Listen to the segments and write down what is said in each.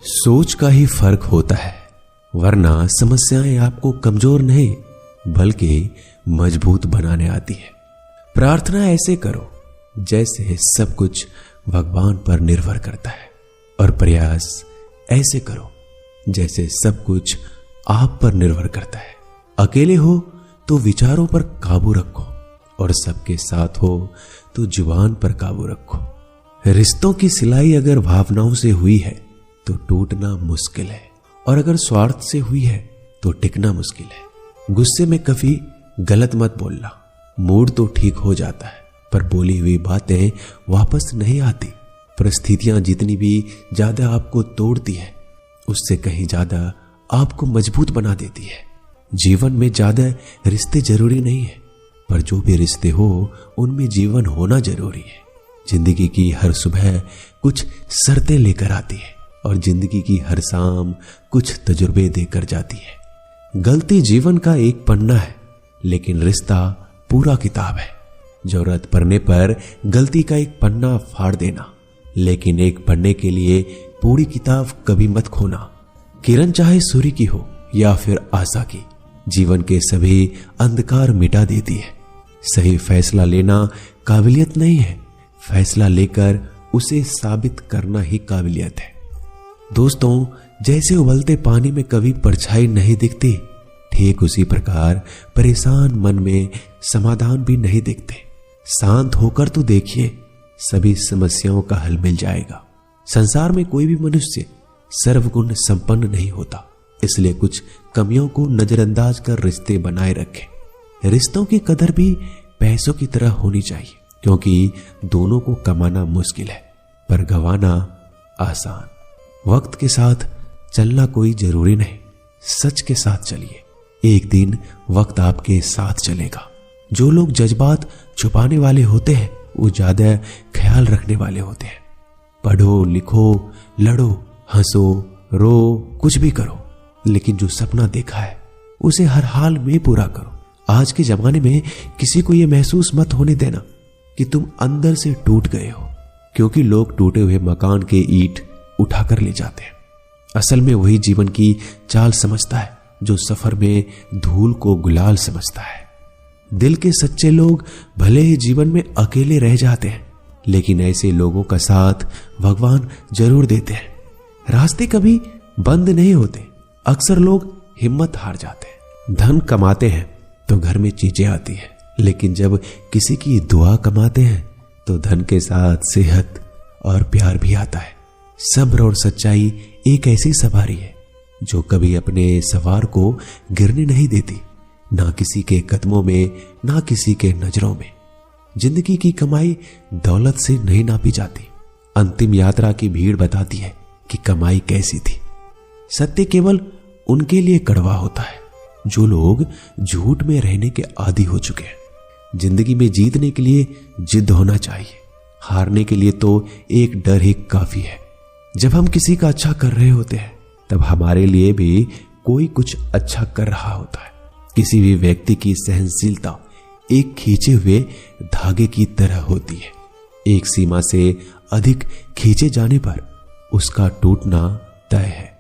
सोच का ही फर्क होता है, वरना समस्याएं आपको कमजोर नहीं बल्कि मजबूत बनाने आती है। प्रार्थना ऐसे करो जैसे सब कुछ भगवान पर निर्भर करता है, और प्रयास ऐसे करो जैसे सब कुछ आप पर निर्भर करता है। अकेले हो तो विचारों पर काबू रखो, और सबके साथ हो तो जुबान पर काबू रखो। रिश्तों की सिलाई अगर भावनाओं से हुई है तो टूटना मुश्किल है, और अगर स्वार्थ से हुई है तो टिकना मुश्किल है। गुस्से में कभी गलत मत बोलना। मूड तो ठीक हो जाता है, पर बोली हुई बातें वापस नहीं आती। परिस्थितियां जितनी भी ज्यादा आपको तोड़ती है, उससे कहीं ज्यादा आपको मजबूत बना देती है। जीवन में ज्यादा रिश्ते जरूरी नहीं है, पर जो भी रिश्ते हो उनमें जीवन होना जरूरी है। जिंदगी की हर सुबह कुछ शर्तें लेकर आती है, और जिंदगी की हर शाम कुछ तजुर्बे देकर जाती है। गलती जीवन का एक पन्ना है, लेकिन रिश्ता पूरा किताब है। जरूरत पड़ने पर गलती का एक पन्ना फाड़ देना, लेकिन एक पन्ने के लिए पूरी किताब कभी मत खोना। किरण चाहे सूर्य की हो या फिर आशा की, जीवन के सभी अंधकार मिटा देती है। सही फैसला लेना काबिलियत नहीं है, फैसला लेकर उसे साबित करना ही काबिलियत है। दोस्तों, जैसे उबलते पानी में कभी परछाई नहीं दिखती, ठीक उसी प्रकार परेशान मन में समाधान भी नहीं दिखते। शांत होकर तो देखिए, सभी समस्याओं का हल मिल जाएगा। संसार में कोई भी मनुष्य सर्वगुण संपन्न नहीं होता, इसलिए कुछ कमियों को नजरअंदाज कर रिश्ते बनाए रखें। रिश्तों की कदर भी पैसों की तरह होनी चाहिए, क्योंकि दोनों को कमाना मुश्किल है पर गंवाना आसान। वक्त के साथ चलना कोई जरूरी नहीं, सच के साथ चलिए, एक दिन वक्त आपके साथ चलेगा। जो लोग जज्बात छुपाने वाले होते हैं वो ज्यादा ख्याल रखने वाले होते हैं। पढ़ो, लिखो, लड़ो, हंसो, रो, कुछ भी करो, लेकिन जो सपना देखा है उसे हर हाल में पूरा करो। आज के जमाने में किसी को यह महसूस मत होने देना कि तुम अंदर से टूट गए हो, क्योंकि लोग टूटे हुए मकान के ईंट उठाकर ले जाते हैं। असल में वही जीवन की चाल समझता है जो सफर में धूल को गुलाल समझता है। दिल के सच्चे लोग भले ही जीवन में अकेले रह जाते हैं, लेकिन ऐसे लोगों का साथ भगवान जरूर देते हैं। रास्ते कभी बंद नहीं होते, अक्सर लोग हिम्मत हार जाते हैं। धन कमाते हैं तो घर में चीजें आती हैं, लेकिन जब किसी की दुआ कमाते हैं तो धन के साथ सेहत और प्यार भी आता है। सब्र और सच्चाई एक ऐसी सवारी है जो कभी अपने सवार को गिरने नहीं देती, ना किसी के कदमों में, ना किसी के नजरों में। जिंदगी की कमाई दौलत से नहीं नापी जाती। अंतिम यात्रा की भीड़ बताती है कि कमाई कैसी थी। सत्य केवल उनके लिए कड़वा होता है जो लोग झूठ में रहने के आदी हो चुके हैं। जिंदगी में जीतने के लिए जिद होना चाहिए, हारने के लिए तो एक डर ही काफी है। जब हम किसी का अच्छा कर रहे होते हैं तब हमारे लिए भी कोई कुछ अच्छा कर रहा होता है। किसी भी व्यक्ति की सहनशीलता एक खींचे हुए धागे की तरह होती है। एक सीमा से अधिक खींचे जाने पर उसका टूटना तय है।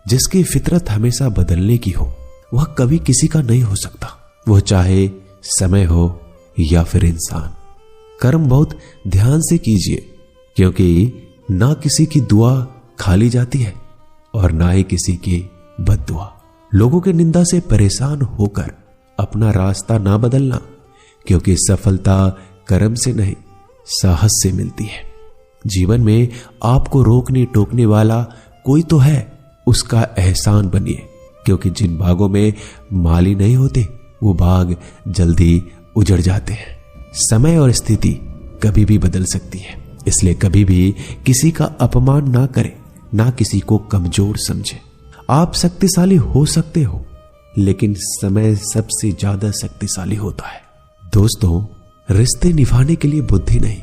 जिसकी फितरत हमेशा बदलने की हो वह कभी किसी का नहीं हो सकता, वह चाहे समय हो या फिर इंसान। कर्म बहुत ध्यान से कीजिए, क्योंकि ना किसी की दुआ खाली जाती है और ना ही किसी की बद्दुआ। लोगों के निंदा से परेशान होकर अपना रास्ता ना बदलना, क्योंकि सफलता कर्म से नहीं साहस से मिलती है। जीवन में आपको रोकने टोकने वाला कोई तो है, उसका एहसान बनिए, क्योंकि जिन बागों में माली नहीं होते वो बाग जल्दी उजड़ जाते हैं। समय और स्थिति कभी भी बदल सकती है, इसलिए कभी भी किसी का अपमान ना करें, ना किसी को कमजोर समझे। आप शक्तिशाली हो सकते हो, लेकिन समय सबसे ज्यादा शक्तिशाली होता है। दोस्तों, रिश्ते निभाने के लिए बुद्धि नहीं,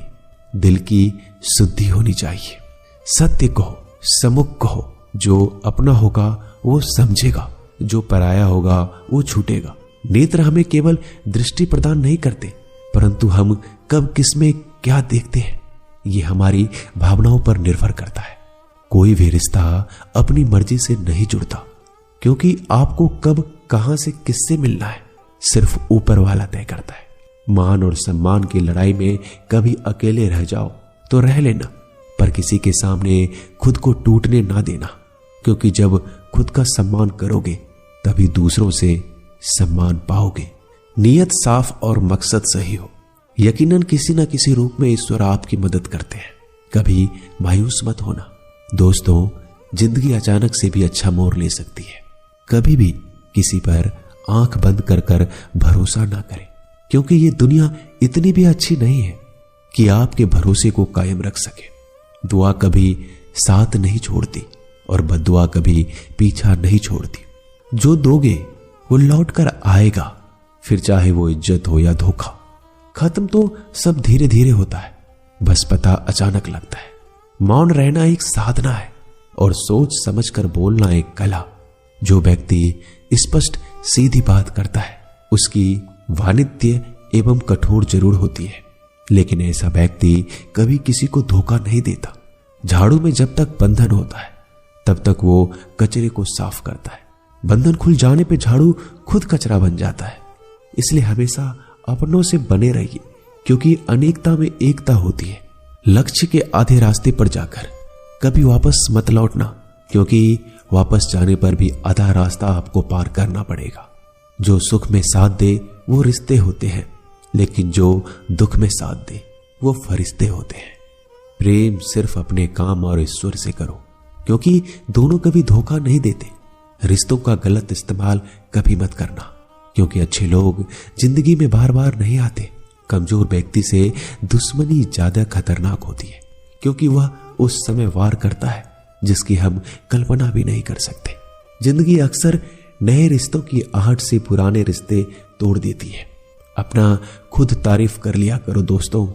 दिल की शुद्धि होनी चाहिए। सत्य कहो, सम्मुख कहो। जो अपना होगा वो समझेगा, जो पराया होगा वो छूटेगा। नेत्र हमें केवल दृष्टि प्रदान नहीं करते, परंतु हम कब किसमें क्या देखते हैं ये हमारी भावनाओं पर निर्भर करता है। कोई भी रिश्ता अपनी मर्जी से नहीं जुड़ता, क्योंकि आपको कब कहां से किससे मिलना है सिर्फ ऊपर वाला तय करता है। मान और सम्मान की लड़ाई में कभी अकेले रह जाओ तो रह लेना, पर किसी के सामने खुद को टूटने ना देना, क्योंकि जब खुद का सम्मान करोगे तभी दूसरों से सम्मान पाओगे। नीयत साफ और मकसद सही हो, यकीनन किसी न किसी रूप में ईश्वर आपकी मदद करते हैं। कभी मायूस मत होना दोस्तों, जिंदगी अचानक से भी अच्छा मोड़ ले सकती है। कभी भी किसी पर आंख बंद कर कर भरोसा ना करें, क्योंकि ये दुनिया इतनी भी अच्छी नहीं है कि आपके भरोसे को कायम रख सके। दुआ कभी साथ नहीं छोड़ती और बद्दुआ कभी पीछा नहीं छोड़ती। जो दोगे वो लौट कर आएगा, फिर चाहे वो इज्जत हो या धोखा। खत्म तो सब धीरे धीरे होता है, बस पता अचानक लगता है। मौन रहना एक साधना है और सोच समझकर बोलना एक कला। जो व्यक्ति स्पष्ट सीधी बात करता है उसकी वाणिज्य एवं कठोर जरूर होती है, लेकिन ऐसा व्यक्ति कभी किसी को धोखा नहीं देता। झाड़ू में जब तक बंधन होता है तब तक वो कचरे को साफ करता है। बंधन खुल जाने पे झाड़ू खुद कचरा बन जाता है। इसलिए हमेशा अपनों से बने रहिए, क्योंकि अनेकता में एकता होती है। लक्ष्य के आधे रास्ते पर जाकर कभी वापस मत लौटना, क्योंकि वापस जाने पर भी आधा रास्ता आपको पार करना पड़ेगा। जो सुख में साथ दे वो रिश्ते होते हैं, लेकिन जो दुख में साथ दे वो फरिश्ते होते हैं। प्रेम सिर्फ अपने काम और ईश्वर से करो, क्योंकि दोनों कभी धोखा नहीं देते। रिश्तों का गलत इस्तेमाल कभी मत करना, क्योंकि अच्छे लोग जिंदगी में बार बार नहीं आते। कमजोर व्यक्ति से दुश्मनी ज्यादा खतरनाक होती है, क्योंकि वह उस समय वार करता है जिसकी हम कल्पना भी नहीं कर सकते। जिंदगी अक्सर नए रिश्तों की आहट से पुराने रिश्ते तोड़ देती है। अपना खुद तारीफ कर लिया करो दोस्तों,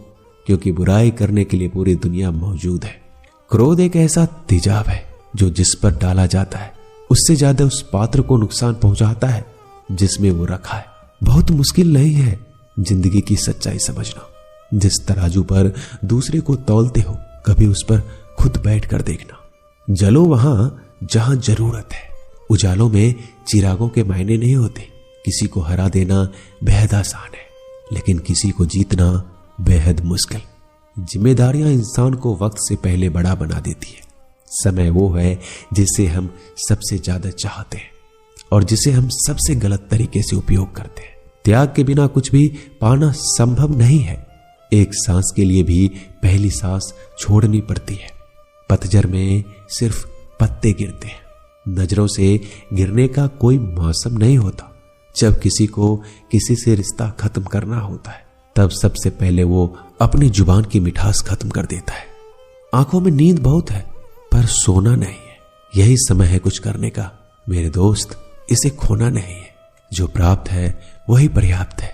क्योंकि बुराई करने के लिए पूरी दुनिया मौजूद है। क्रोध एक ऐसा तेजाब है जो जिस पर डाला जाता है उससे ज्यादा उस पात्र को नुकसान पहुंचाता है जिसमें वो रखा है। बहुत मुश्किल नहीं है जिंदगी की सच्चाई समझना। जिस तराजू पर दूसरे को तौलते हो कभी उस पर खुद बैठ कर देखना। जलो वहां जहां जरूरत है। उजालों में चिरागों के मायने नहीं होते। किसी को हरा देना बेहद आसान है, लेकिन किसी को जीतना बेहद मुश्किल। जिम्मेदारियां इंसान को वक्त से पहले बड़ा बना देती है। समय वो है जिसे हम सबसे ज्यादा चाहते हैं और जिसे हम सबसे गलत तरीके से उपयोग करते हैं। त्याग के बिना कुछ भी पाना संभव नहीं है। एक सांस के लिए भी पहली सांस छोड़नी पड़ती है। पतझड़ में सिर्फ पत्ते गिरते हैं। नजरों से गिरने का कोई मौसम नहीं होता। जब किसी को किसी से रिश्ता खत्म करना होता है तब सबसे पहले वो अपनी जुबान की मिठास खत्म कर देता है। आंखों में नींद बहुत है पर सोना नहीं है। यही समय है कुछ करने का मेरे दोस्त, इसे खोना नहीं है। जो प्राप्त है वही पर्याप्त है।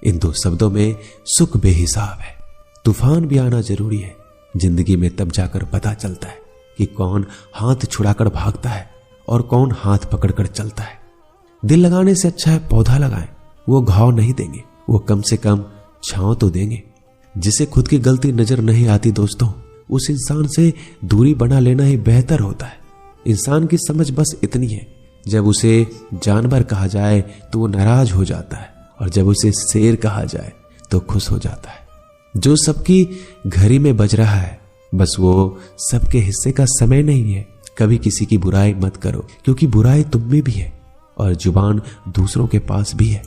इन दो शब्दों में सुख बेहिसाब है। तूफान भी आना जरूरी है। जिंदगी में तब जाकर पता चलता है कि कौन हाथ छुड़ाकर भागता है और कौन हाथ पकड़कर चलता है। दिल लगाने से अच्छा है पौधा लगाएं। वो घाव नहीं देंगे, वो कम से कम छांव तो देंगे। जिसे खुद की गलती नजर नहीं आती दोस्तों, उस इंसान से दूरी बना लेना ही बेहतर होता है। इंसान की समझ बस इतनी है, जब उसे जानवर कहा जाए तो वो नाराज हो जाता है और जब उसे शेर कहा जाए तो खुश हो जाता है। जो सबकी घड़ी में बज रहा है बस वो सबके हिस्से का समय नहीं है। कभी किसी की बुराई मत करो, क्योंकि बुराई तुम में भी है और जुबान दूसरों के पास भी है।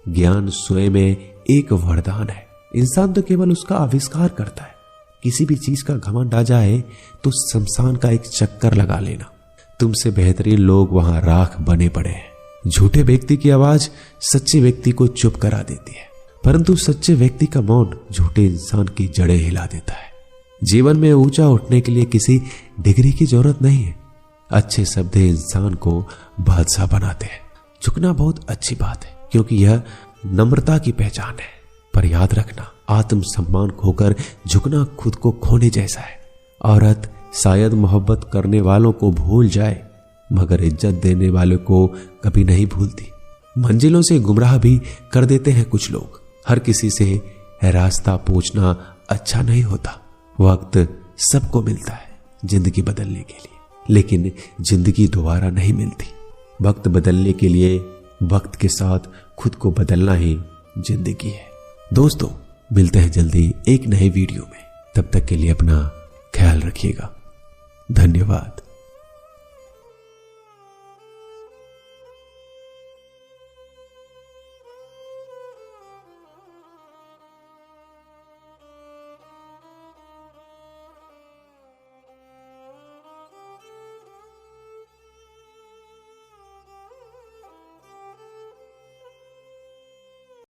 ज्ञान स्वयं में एक वरदान है। इंसान तो केवल उसका आविष्कार करता है। किसी भी चीज का घमंड आ जाए तो शमशान का एक चक्कर लगा लेना। तुमसे बेहतरीन लोग वहां राख बने पड़े हैं। झूठे व्यक्ति की आवाज सच्चे व्यक्ति को चुप करा देती है, परंतु सच्चे व्यक्ति का मौन झूठे इंसान की जड़ें हिला देता है। जीवन में ऊंचा उठने के लिए किसी डिग्री की जरूरत नहीं है। अच्छे शब्द इंसान को बादशाह बनाते हैं। झुकना बहुत अच्छी बात है, क्योंकि यह नम्रता की पहचान है। पर याद रखना, आत्मसम्मान खोकर झुकना खुद को खोने जैसा है। औरत शायद मोहब्बत करने वालों को भूल जाए, मगर इज्जत देने वालों को कभी नहीं भूलती। मंजिलों से गुमराह भी कर देते हैं कुछ लोग। हर किसी से रास्ता पूछना अच्छा नहीं होता। वक्त सबको मिलता है जिंदगी बदलने के लिए। लेकिन जिंदगी दोबारा नहीं मिलती। वक्त बदलने के लिए वक्त के साथ खुद को बदलना ही जिंदगी है। दोस्तों, मिलते हैं जल्दी एक नए वीडियो में। तब तक के लिए अपना ख्याल रखिएगा। धन्यवाद।